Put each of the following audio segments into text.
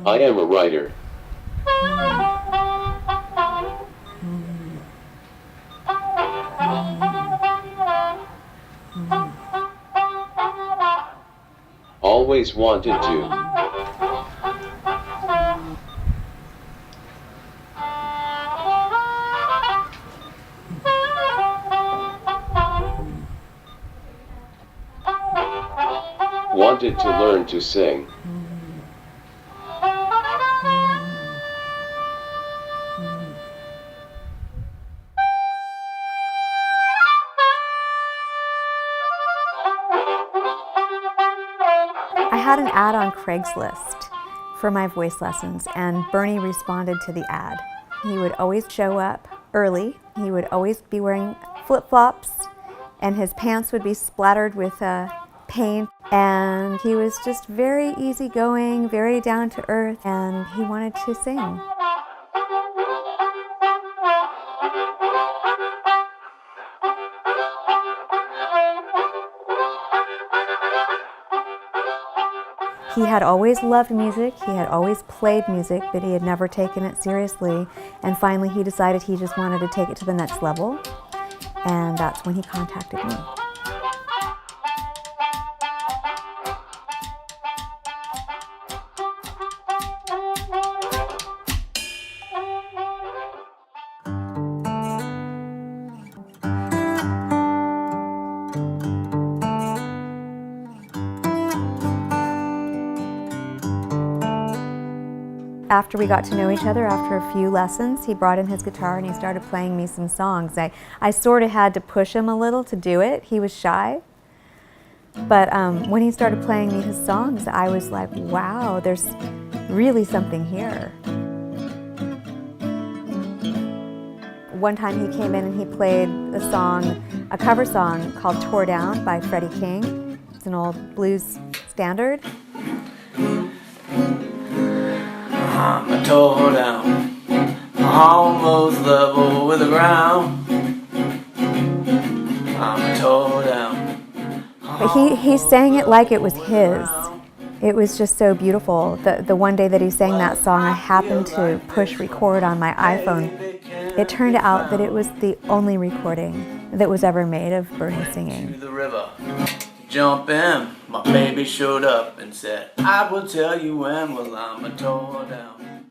I am a writer. Always wanted to. Wanted to learn to sing. I had an ad on Craigslist for my voice lessons, and Bernie responded to the ad. He would always show up early. He would always be wearing flip-flops, and his pants would be splattered with paint. And he was just very easygoing, very down to earth, and he wanted to sing. He had always loved music, he had always played music, but he had never taken it seriously. And finally he decided he just wanted to take it to the next level. And that's when he contacted me. After we got to know each other, after a few lessons, he brought in his guitar and he started playing me some songs. I sort of had to push him a little to do it. He was shy. But when he started playing me his songs, I was like, wow, there's really something here. One time he came in and he played a song, a cover song called Tore Down by Freddie King. It's an old blues standard. I'm tore down, almost level with the ground. I'm tore down. But he sang it like it was his. It was just so beautiful. The one day that he sang that song, I happened to push record on my iPhone. It turned out that it was the only recording that was ever made of Bernie singing. To the river, jump in. My baby showed up and said, I will tell you when, well, I'm tore down.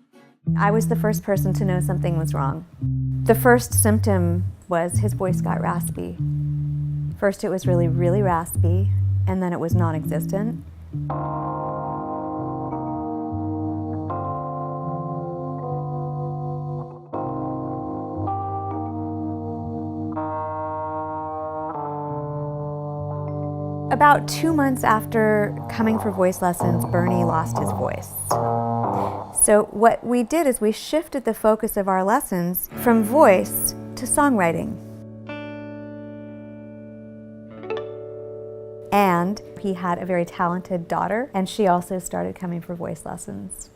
I was the first person to know something was wrong. The first symptom was his voice got raspy. First it was really, really raspy, and then it was non-existent. About 2 months after coming for voice lessons, Bernie lost his voice. So what we did is we shifted the focus of our lessons from voice to songwriting. And he had a very talented daughter, and she also started coming for voice lessons.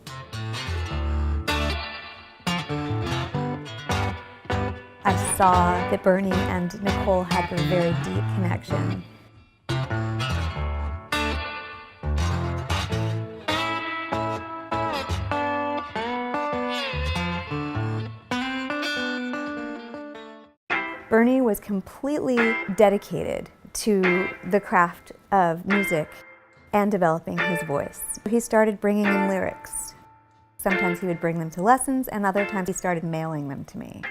I saw that Bernie and Nicole had a very deep connection. Bernie was completely dedicated to the craft of music and developing his voice. He started bringing in lyrics. Sometimes he would bring them to lessons, and other times he started mailing them to me.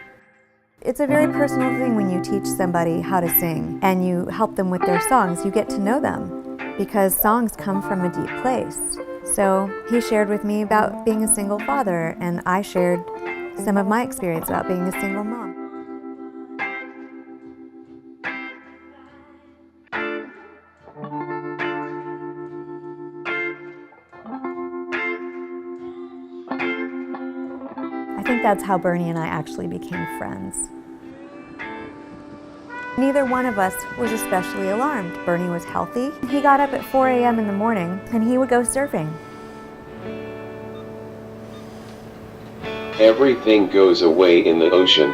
It's a very personal thing when you teach somebody how to sing and you help them with their songs. You get to know them because songs come from a deep place. So he shared with me about being a single father, and I shared some of my experience about being a single mom. I think that's how Bernie and I actually became friends. Neither one of us was especially alarmed. Bernie was healthy. He got up at 4 a.m. in the morning and he would go surfing. Everything goes away in the ocean.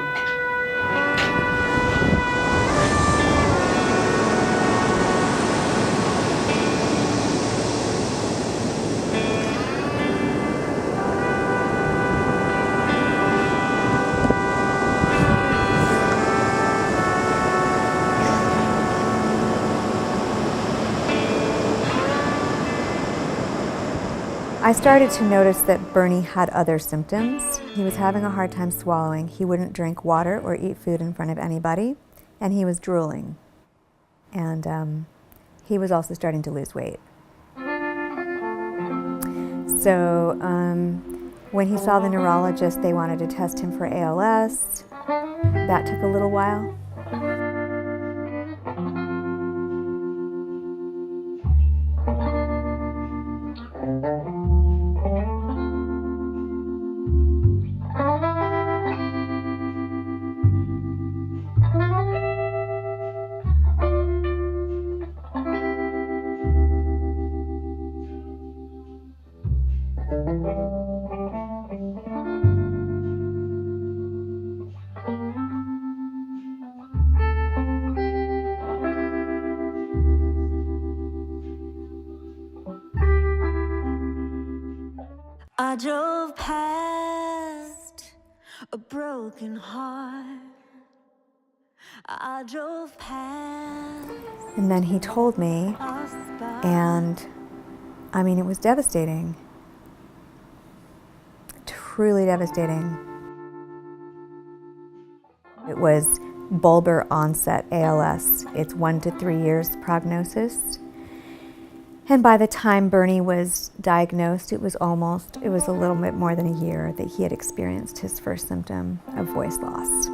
I started to notice that Bernie had other symptoms. He was having a hard time swallowing. He wouldn't drink water or eat food in front of anybody, and he was drooling. And he was also starting to lose weight. So when he saw the neurologist, they wanted to test him for ALS. That took a little while. I drove past a broken heart. I drove past. And then he told me, and I mean, it was devastating. Truly devastating. It was bulbar onset ALS. It's 1 to 3 years prognosis. And by the time Bernie was diagnosed, it was a little bit more than a year that he had experienced his first symptom of voice loss.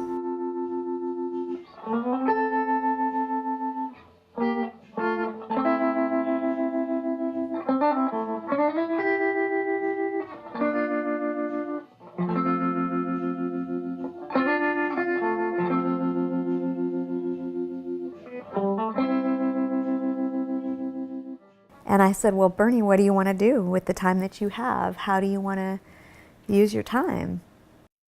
And I said, well, Bernie, what do you want to do with the time that you have? How do you want to use your time?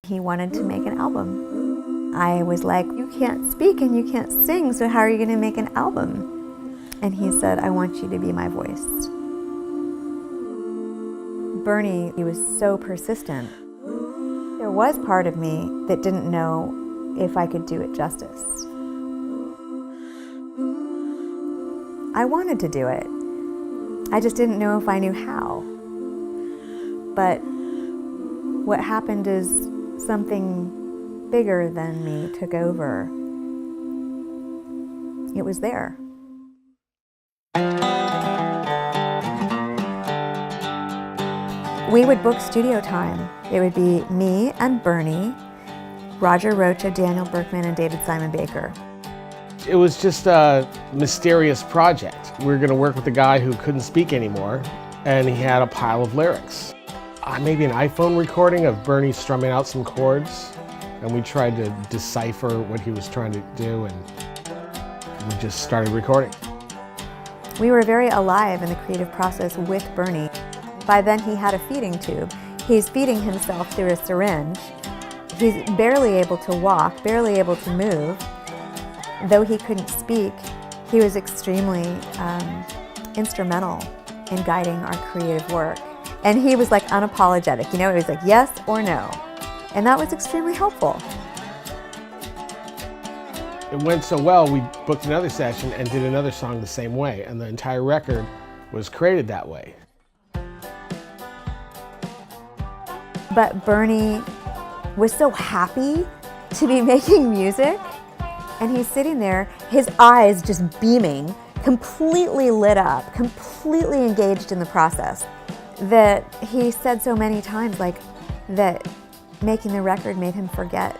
He wanted to make an album. I was like, you can't speak and you can't sing, so how are you going to make an album? And he said, I want you to be my voice. Bernie, he was so persistent. There was part of me that didn't know if I could do it justice. I wanted to do it. I just didn't know if I knew how. But what happened is something bigger than me took over. It was there. We would book studio time. It would be me and Bernie, Roger Rocha, Daniel Berkman, and David Simon Baker. It was just a mysterious project. We were going to work with a guy who couldn't speak anymore, and he had a pile of lyrics. Maybe an iPhone recording of Bernie strumming out some chords, and we tried to decipher what he was trying to do, and we just started recording. We were very alive in the creative process with Bernie. By then he had a feeding tube. He's feeding himself through a syringe. He's barely able to walk, barely able to move. Though he couldn't speak, he was extremely instrumental in guiding our creative work. And he was like unapologetic, he was like yes or no. And that was extremely helpful. It went so well, we booked another session and did another song the same way, and the entire record was created that way. But Bernie was so happy to be making music. And he's sitting there, his eyes just beaming, completely lit up, completely engaged in the process, that he said so many times, like, that making the record made him forget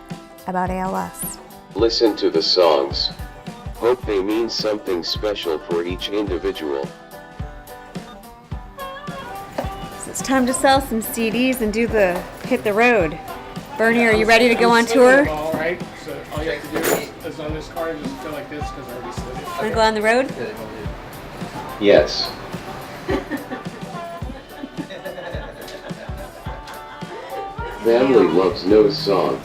about ALS. Listen to the songs. Hope they mean something special for each individual. So it's time to sell some CDs and hit the road. Bernie, are you ready to go on tour? All right, so all you have to do is on this card, just go like this because I already slid it. Want to go on the road? Yes. Family loves Nose song.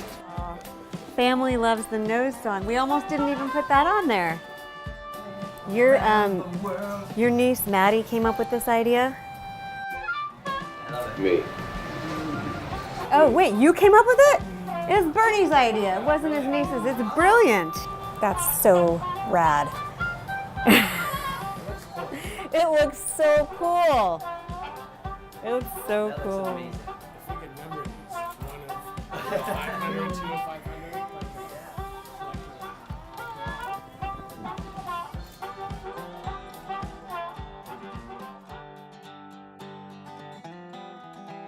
Family loves the Nose song. We almost didn't even put that on there. Your niece Maddie came up with this idea? Me. Oh wait, you came up with it? It was Bernie's idea. It wasn't his niece's. It's brilliant. That's so rad. It looks so cool. It's so cool. If we could number these, one of 500, two of 500.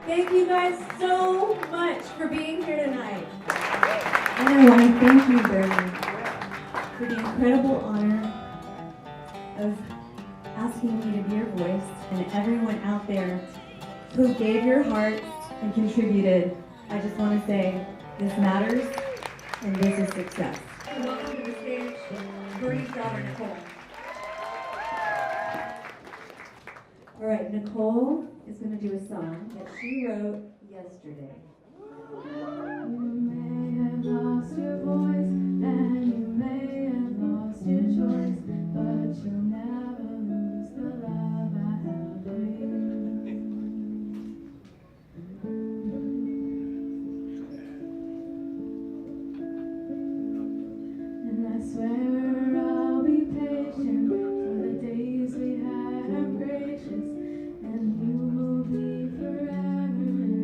Thank you guys so much for being here tonight. And I want to thank you, Bernie, for the incredible honor of asking me to be your voice, and everyone out there who gave your hearts and contributed. I just want to say this matters, and this is success. Welcome to the stage, Bernie's daughter, Nicole. All right, Nicole is going to do a song that she wrote yesterday. You may have lost your voice and you may have lost your choice, but you'll never lose the love I have for you. And I swear I'll be patient for the days we had. I'm gracious, and you will be forever in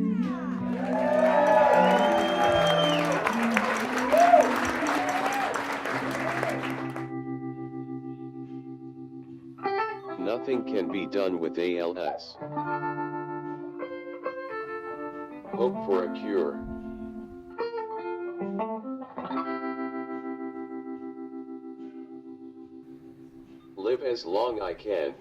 Nothing can be done with ALS. Hope for a cure. Live as long I can.